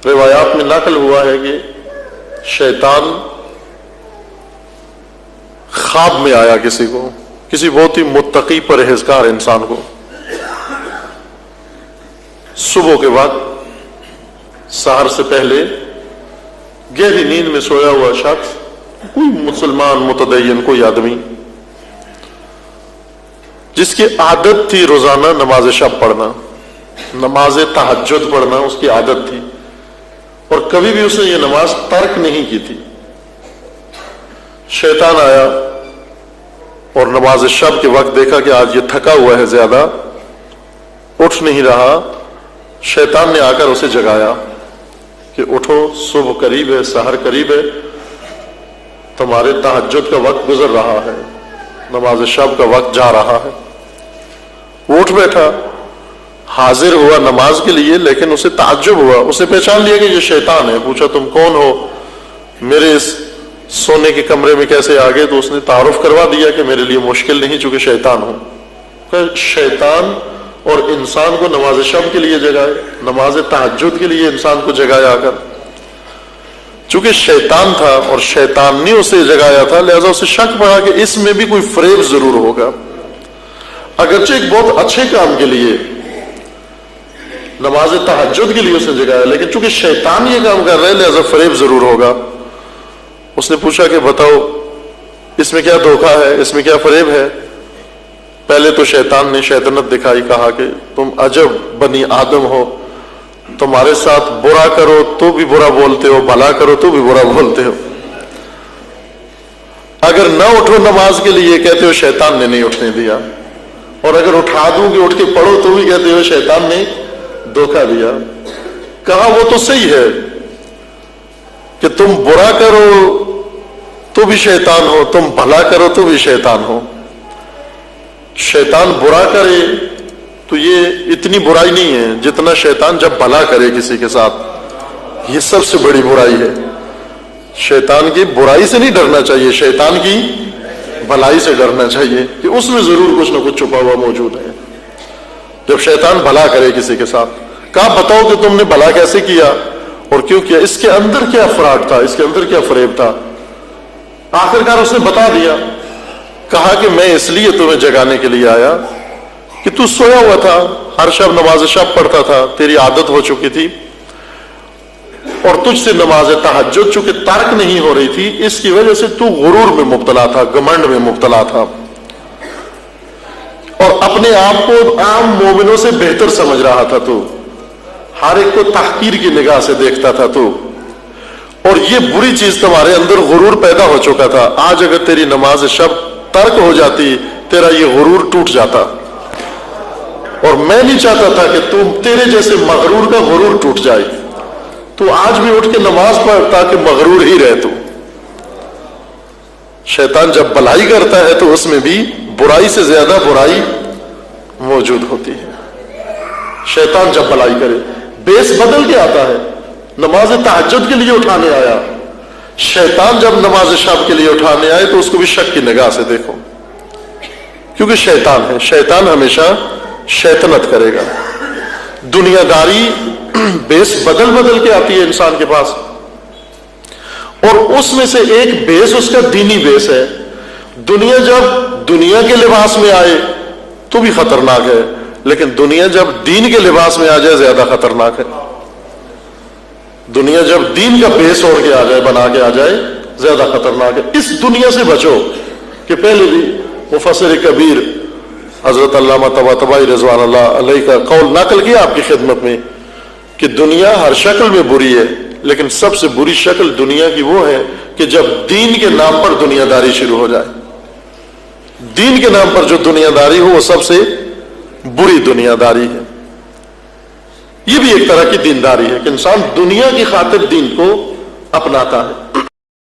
روایات میں نقل ہوا ہے کہ شیطان خواب میں آیا کسی بہت ہی متقی پرہیزگار انسان کو. صبح کے وقت سحر سے پہلے گہری نیند میں سویا ہوا شخص، کوئی مسلمان متدین کوئی آدمی جس کی عادت تھی روزانہ نماز شب پڑھنا، نماز تہجد پڑھنا اس کی عادت تھی، اور کبھی بھی اس نے یہ نماز ترک نہیں کی تھی. شیطان آیا اور نماز شب کے وقت دیکھا کہ آج یہ تھکا ہوا ہے، زیادہ اٹھ نہیں رہا. شیطان نے آ کر اسے جگایا کہ اٹھو، صبح قریب ہے، سحر قریب ہے، تمہارے تہجد کا وقت گزر رہا ہے، نماز شب کا وقت جا رہا ہے. وہ اٹھ بیٹھا، حاضر ہوا نماز کے لیے، لیکن اسے تعجب ہوا. اسے پہچان لیا کہ یہ شیطان ہے. پوچھا تم کون ہو، میرے اس سونے کے کمرے میں کیسے آ گئے؟ تو اس نے تعارف کروا دیا کہ میرے لیے مشکل نہیں چونکہ شیطان ہوں. شیطان اور انسان کو نماز شب کے لیے جگائے، نماز تہجد کے لیے انسان کو جگایا آ کر. چونکہ شیطان تھا اور شیطان نے اسے جگایا تھا، لہذا اسے شک پڑا کہ اس میں بھی کوئی فریب ضرور ہوگا. اگرچہ ایک بہت اچھے کام کے لیے، نماز تہجد کے لیے اس نے جگایا، لیکن چونکہ شیطان یہ کام کر رہا ہے لہذا فریب ضرور ہوگا. اس نے پوچھا کہ بتاؤ اس میں کیا دھوکہ ہے، اس میں کیا فریب ہے؟ پہلے تو شیطان نے شیطنت دکھائی، کہا کہ تم عجب بنی آدم ہو، تمہارے ساتھ برا کرو تو بھی برا بولتے ہو، بھلا کرو تو بھی برا بولتے ہو. اگر نہ اٹھو نماز کے لیے کہتے ہو شیطان نے نہیں اٹھنے دیا، اور اگر اٹھا دوں کہ اٹھ کے پڑھو تو بھی کہتے ہو شیطان نے دھوکہ دیا. کہا وہ تو صحیح ہے کہ تم برا کرو تو بھی شیطان ہو، تم بھلا کرو تو بھی شیطان ہو. شیطان برا کرے تو یہ اتنی برائی نہیں ہے جتنا شیطان جب بھلا کرے کسی کے ساتھ، یہ سب سے بڑی برائی ہے. شیطان کی برائی سے نہیں ڈرنا چاہیے، شیطان کی بھلائی سے ڈرنا چاہیے کہ اس میں ضرور کچھ نہ کچھ چھپا ہوا موجود ہے. جب شیطان بھلا کرے کسی کے ساتھ، کہا بتاؤ کہ تم نے بھلا کیسے کیا اور کیوں کیا، اس کے اندر کیا فراڈ تھا، اس کے اندر کیا فریب تھا. آخرکار اس نے بتا دیا. کہا کہ میں اس لیے تمہیں جگانے کے لیے آیا کہ تو سویا ہوا تھا، ہر شب نماز شب پڑھتا تھا، تیری عادت ہو چکی تھی، اور تجھ سے نماز تہجد چونکہ ترک نہیں ہو رہی تھی، اس کی وجہ سے تو غرور میں مبتلا تھا، گھمنڈ میں مبتلا تھا، اور اپنے آپ کو عام مومنوں سے بہتر سمجھ رہا تھا. تو ہر ایک کو تحقیر کی نگاہ سے دیکھتا تھا تو، اور یہ بری چیز تمہارے اندر غرور پیدا ہو چکا تھا. آج اگر تیری نماز شب ترک ہو جاتی تیرا یہ غرور ٹوٹ جاتا، اور میں نہیں چاہتا تھا کہ تیرے جیسے مغرور کا غرور ٹوٹ جائے. تو آج بھی اٹھ کے نماز پڑھ تاکہ مغرور ہی رہ. تو شیطان جب بھلائی کرتا ہے تو اس میں بھی برائی سے زیادہ برائی موجود ہوتی ہے. شیطان جب بھلائی کرے، بیس بدل کے آتا ہے. نماز تہجد کے لیے اٹھانے آیا، شیطان جب نماز شب کے لیے اٹھانے آئے تو اس کو بھی شک کی نگاہ سے دیکھو، کیونکہ شیطان ہے، شیطان ہمیشہ شیطنت کرے گا. دنیا داری بیس بدل بدل کے آتی ہے انسان کے پاس، اور اس میں سے ایک بیس اس کا دینی بیس ہے. دنیا جب دنیا کے لباس میں آئے تو بھی خطرناک ہے، لیکن دنیا جب دین کے لباس میں آ جائے زیادہ خطرناک ہے. دنیا جب دین کا بیس اوڑھ کے آ جائے، بنا کے آ جائے، زیادہ خطرناک ہے. اس دنیا سے بچو. کہ پہلے بھی مفسر کبیر حضرت علامہ طباطبائی رضوان اللہ علیہ کا قول نقل کیا آپ کی خدمت میں کہ دنیا ہر شکل میں بری ہے، لیکن سب سے بری شکل دنیا کی وہ ہے کہ جب دین کے نام پر دنیا داری شروع ہو جائے. دین کے نام پر جو دنیا داری ہو وہ سب سے بری دنیا داری ہے. یہ بھی ایک طرح کی دینداری ہے کہ انسان دنیا کی خاطر دین کو اپناتا ہے.